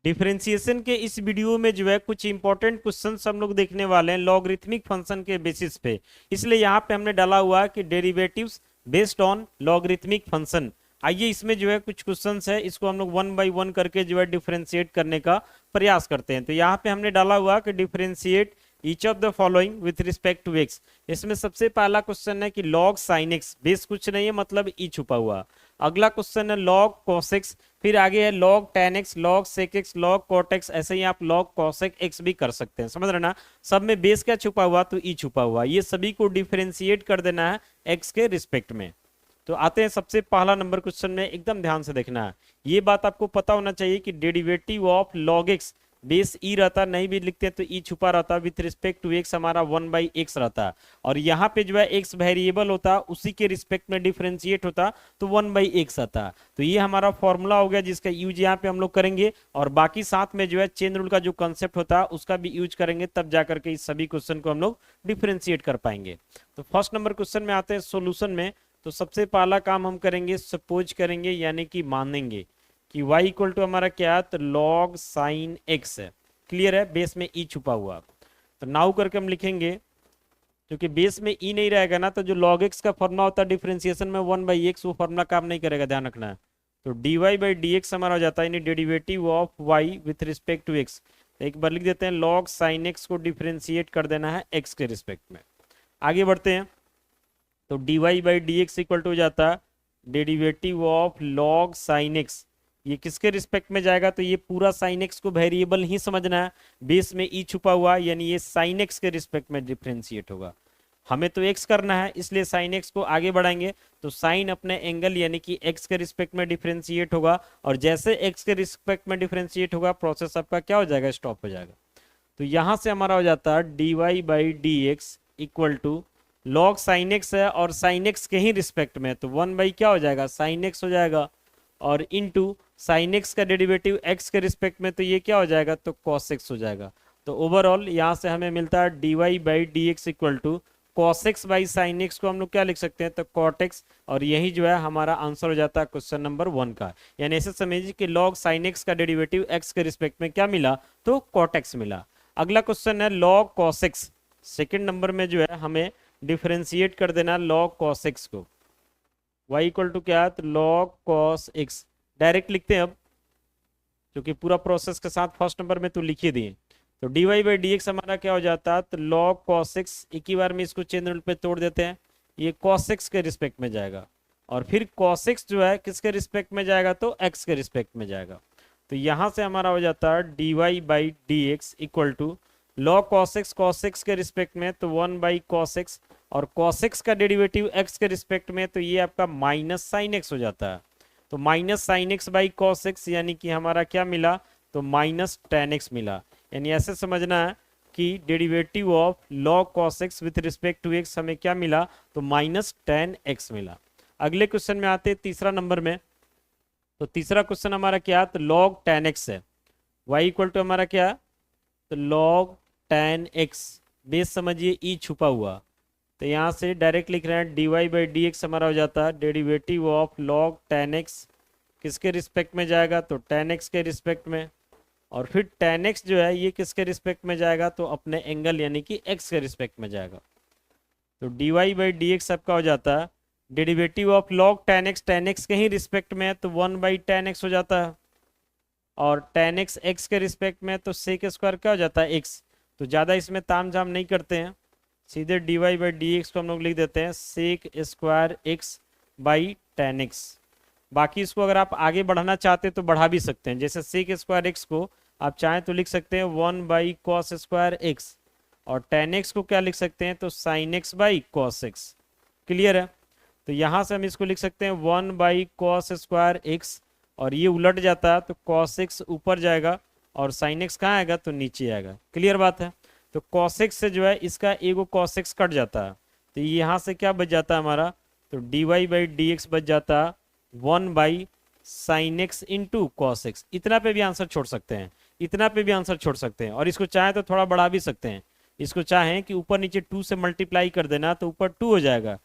Differentiation के इस video में जो है कुछ इंपॉर्टेंट क्वेश्चंस हम लोग देखने वाले हैं लॉगरिथमिक फंक्शन के बेसिस पे। इसलिए यहाँ पे हमने डाला हुआ है कि derivatives based on logarithmic function. आइए इसमें जो है कुछ क्वेश्चंस है, इसको हम लोग वन बाय वन करके जो है डिफरेंशिएट करने का प्रयास करते हैं। तो यहाँ पे हमने डाला हुआ कि differentiate each of the following with respect to x. इसमें सबसे पहला क्वेश्चन है कि लॉग साइन एक्स, बेस कुछ नहीं है मतलब ई छुपा हुआ। अगला क्वेश्चन है लॉग कॉस एक्स, फिर आगे है log ten x, log sec x, log cot x. ऐसे ही आप लॉग कॉसेक एक्स भी कर सकते हैं, समझ रहे ना। सब में बेस क्या छुपा हुआ, तो ई छुपा हुआ। ये सभी को डिफरेंशिएट कर देना है एक्स के रिस्पेक्ट में। तो आते हैं सबसे पहला नंबर क्वेश्चन में, एकदम ध्यान से देखना है। ये बात आपको पता होना चाहिए कि derivative of log x base e रहता, नहीं भी लिखते हैं तो ई छुपा रहता, विथ रिस्पेक्ट टू एक्स हमारा वन बाई एक्स रहता। और यहाँ पे जो है एक्स वेरिएबल होता, उसी के रिस्पेक्ट में डिफरेंशिएट होता तो वन बाई एक्स आता। तो ये हमारा फॉर्मूला हो गया जिसका यूज यहाँ पे हम लोग करेंगे, और बाकी साथ में जो है चेन रूल का जो कंसेप्ट होता है उसका भी यूज करेंगे, तब जाकर के इस सभी क्वेश्चन को हम लोग डिफरेंशिएट कर पाएंगे। तो फर्स्ट नंबर क्वेश्चन में आते हैं सोल्यूशन में। तो सबसे पहला काम हम करेंगे, सपोज करेंगे यानी कि मानेंगे कि y इक्वल टू हमारा क्या है, तो लॉग साइन x है। क्लियर है, बेस में e छुपा हुआ। तो नाउ करके हम लिखेंगे, क्योंकि बेस में e नहीं रहेगा ना, तो जो log x का फॉर्मूला होता है डिफरेंशिएशन में वन बाई एक्स, वो फॉर्मूला काम नहीं करेगा, ध्यान रखना है। तो dy बाई डी एक्स हमारा हो जाता है यानी derivative of y with respect to x। एक बार लिख देते हैं, लॉग साइन x को डिफरेंशिएट कर देना है x के रिस्पेक्ट में। आगे बढ़ते हैं, तो dy by d x equal to हो जाता है derivative of log sine x. ये किसके रिस्पेक्ट में जाएगा, तो ये पूरा साइन एक्स को वेरिएबल ही समझना है, बेस में ई छुपा हुआ, यानी ये साइन एक्स के रिस्पेक्ट में डिफरेंशिएट होगा। हमें तो एक्स करना है, इसलिए साइन एक्स को आगे बढ़ाएंगे। तो साइन अपने एंगल यानी कि एक्स के रिस्पेक्ट में डिफरेंशिएट होगा, और जैसे एक्स के रिस्पेक्ट में डिफरेंशिएट होगा प्रोसेस आपका क्या हो जाएगा, स्टॉप हो जाएगा। तो यहां से हमारा हो जाता है dy by d x equal to log sine x है, और साइन एक्स के ही रिस्पेक्ट में, तो वन बाई क्या हो जाएगा, साइन एक्स हो जाएगा, और इनटू साइन एक्स का डेरिवेटिव एक्स के रिस्पेक्ट में, तो ये क्या हो जाएगा, तो कॉस एक्स हो जाएगा। तो ओवरऑल यहाँ से हमें मिलता है dy by d x equal to cos x by sine x को हम लोग क्या लिख सकते हैं, तो कॉट एक्स। और यही जो है हमारा आंसर हो जाता है क्वेश्चन नंबर 1 का। यानी ऐसे समझिए कि लॉग साइन एक्स का डेरिवेटिव एक्स के रिस्पेक्ट में क्या मिला, तो कॉट एक्स मिला। अगला क्वेश्चन है log cos x. Second number में जो है हमें डिफरेंशिएट कर देना लॉग कॉस एक्स को। y इक्वल टू क्या है, तो लॉग कॉस एक्स। डायरेक्ट लिखते हैं अब, क्योंकि पूरा प्रोसेस के साथ फर्स्ट नंबर में तो लिख ही दिए। तो dy बाई डी एक्स हमारा क्या हो जाता है, तो लॉग कॉस एक्स। एक ही बार में इसको चेन रूल पे तोड़ देते हैं, ये कॉस एक्स के रिस्पेक्ट में जाएगा, और फिर कॉस एक्स जो है किसके रिस्पेक्ट में जाएगा, तो एक्स के रिस्पेक्ट में जाएगा। तो यहां से हमारा हो जाता है dy by d x equal to log cos x के रिस्पेक्ट में, तो वन बाई कॉस एक्स, और cos x का डेरिवेटिव x के रिस्पेक्ट में, तो ये आपका माइनस साइन x हो जाता है। तो minus sine x by cos x, यानी कि हमारा क्या मिला, तो माइनस टेन एक्स मिला। यानी ऐसे समझना है कि derivative of log cos x with respect to x हमें क्या मिला, तो माइनस टेन एक्स मिला। अगले क्वेश्चन में आते हैं तीसरा नंबर में। तो तीसरा क्वेश्चन हमारा क्या, तो लॉग टेन एक्स है। y इक्वल टू हमारा क्या, तो लॉग टेन एक्स। बेस समझिए ई छुपा हुआ, तो यहाँ से डायरेक्ट लिख रहे हैं dy बाई डी एक्स हमारा हो जाता है derivative of log ten x. किसके रिस्पेक्ट में जाएगा, तो टेन एक्स के रिस्पेक्ट में, और फिर टेन एक्स जो है ये किसके रिस्पेक्ट में जाएगा, तो अपने एंगल यानी कि एक्स के रिस्पेक्ट में जाएगा। तो dy बाई डी एक्स आपका हो जाता है derivative of log ten x के ही रिस्पेक्ट में है, तो वन बाई टेन एक्स हो जाता है, और टेन एक्स एक्स के रिस्पेक्ट में, तो सेक स्क्वायर क्या हो जाता है, एक्स। तो ज़्यादा इसमें ताम झाम नहीं करते हैं, सीधे dy बाई डी एक्स को हम लोग लिख देते हैं sec square x by tan x. बाकी इसको अगर आप आगे बढ़ाना चाहते हैं तो बढ़ा भी सकते हैं, जैसे सेक स्क्वायर एक्स को आप चाहें तो लिख सकते हैं one by cos square x, और टेन एक्स को क्या लिख सकते हैं, तो sine x by cos x. Clear है। तो यहाँ से हम इसको लिख सकते हैं one by cos square x, और ये उलट जाता है तो कॉस एक्स ऊपर जाएगा और साइन एक्स कहाँ आएगा, तो नीचे आएगा। क्लियर बात है। तो cos x से जो है इसका एगो cos x कट जाता है, तो यहाँ से क्या बच जाता है हमारा, तो dy बाई डी एक्स बच जाता है one by sine x into cos x. इतना पे भी आंसर छोड़ सकते हैं, इतना पे भी आंसर छोड़ सकते हैं, और इसको चाहे तो थोड़ा बढ़ा भी सकते हैं। इसको चाहें कि ऊपर नीचे 2 से मल्टीप्लाई कर देना, तो ऊपर 2 हो जाएगा,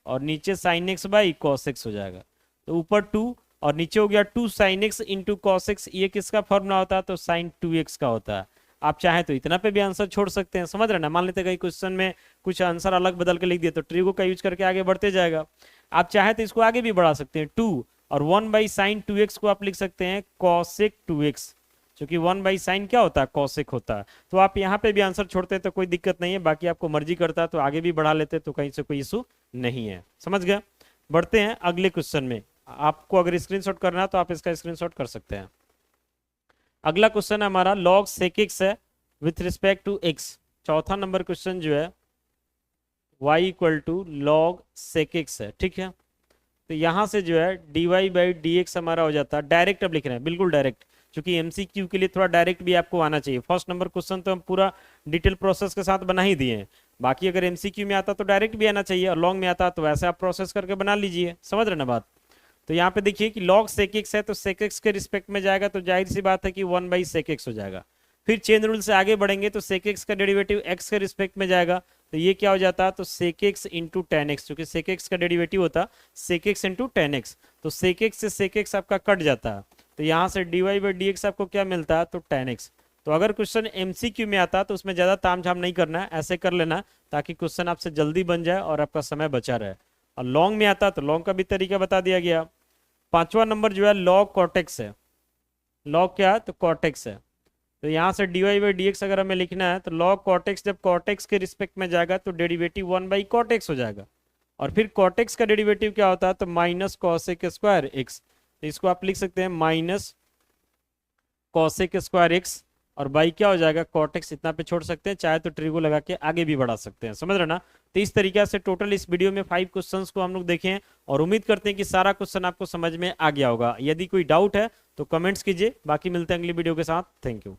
और नीचे sine x by cos x हो जाएगा। तो ऊपर 2 और नीचे हो गया 2 sin x into cos x, ये किसका फॉर्मूला होता है, तो sin 2x का होता है। आप चाहे तो इतना पे भी आंसर छोड़ सकते हैं, समझ रहे ना। मान लेते कहीं क्वेश्चन में कुछ आंसर अलग बदल के लिख दिया तो ट्रिगो का यूज करके आगे बढ़ते जाएगा। आप चाहे तो इसको आगे भी बढ़ा सकते हैं, 2 और 1/sin 2x को आप लिख सकते हैं cosec 2x, क्योंकि 1/sin क्या होता है, cosec होता है। तो आप यहाँ पे भी आंसर छोड़ते हैं तो कोई दिक्कत नहीं है, बाकी आपको मर्जी करता है तो आगे भी बढ़ा लेते तो कहीं से कोई इशू नहीं है, समझ गया। बढ़ते हैं अगले क्वेश्चन में। आपको अगर स्क्रीनशॉट करना है तो आप इसका स्क्रीनशॉट कर सकते हैं। अगला क्वेश्चन हमारा log sec x है विथ रिस्पेक्ट टू x। चौथा नंबर क्वेश्चन जो है y equal to log sec x है, ठीक है। तो यहाँ से जो है dy/dx हमारा हो जाता है, डायरेक्ट अब लिख रहे हैं, बिल्कुल डायरेक्ट, क्योंकि एमसीक्यू के लिए थोड़ा डायरेक्ट भी आपको आना चाहिए। फर्स्ट नंबर क्वेश्चन तो हम पूरा डिटेल प्रोसेस के साथ बना ही दिए हैं, बाकी अगर एमसीक्यू में आता तो डायरेक्ट भी आना चाहिए, और लॉन्ग में आता तो वैसे आप प्रोसेस करके बना लीजिए, समझ रहे ना बात। तो यहाँ पे देखिए कि log sec x है तो sec x के रिस्पेक्ट में जाएगा तो जाहिर सी बात है कि 1/sec x हो जाएगा। फिर चेन रूल से आगे बढ़ेंगे तो sec x का डेरिवेटिव x के रिस्पेक्ट में जाएगा तो ये क्या हो जाता है, तो sec x into ten x, क्योंकि sec x का डेरिवेटिव होता sec x into ten x, तो sec x से sec x आपका कट जाता है, तो यहाँ से dy/dx आपको क्या मिलता है, तो tan x। तो अगर क्वेश्चन एमसीक्यू में आता तो उसमें ज्यादा तामझाम नहीं करना है, ऐसे कर लेना ताकि क्वेश्चन आपसे जल्दी बन जाए और आपका समय बचा रहे। और लॉन्ग में आता तो लॉन्ग का भी तरीका बता दिया गया। पांचवा नंबर जो है log cot x है। log क्या है, तो cot x है, तो यहाँ से dy/dx अगर हमें लिखना है तो log cot x, जब cot x के रिस्पेक्ट में जाएगा तो डेरिवेटिव 1/cot x हो जाएगा, और फिर cot x का डेरिवेटिव क्या होता है, तो माइनस cosec स्क्वायर x, तो इसको आप लिख सकते हैं माइनस cosec स्क्वायर x, और बाई क्या हो जाएगा cot x, इतना पे छोड़ सकते हैं, चाहे तो ट्रिगो लगा के आगे भी बढ़ा सकते हैं, समझ रहे ना। तो इस तरीके से टोटल इस वीडियो में 5 क्वेश्चंस को हम लोग देखे हैं, और उम्मीद करते हैं कि सारा क्वेश्चन आपको समझ में आ गया होगा। यदि कोई डाउट है तो कमेंट्स कीजिए, बाकी मिलते हैं अगली वीडियो के साथ। Thank you.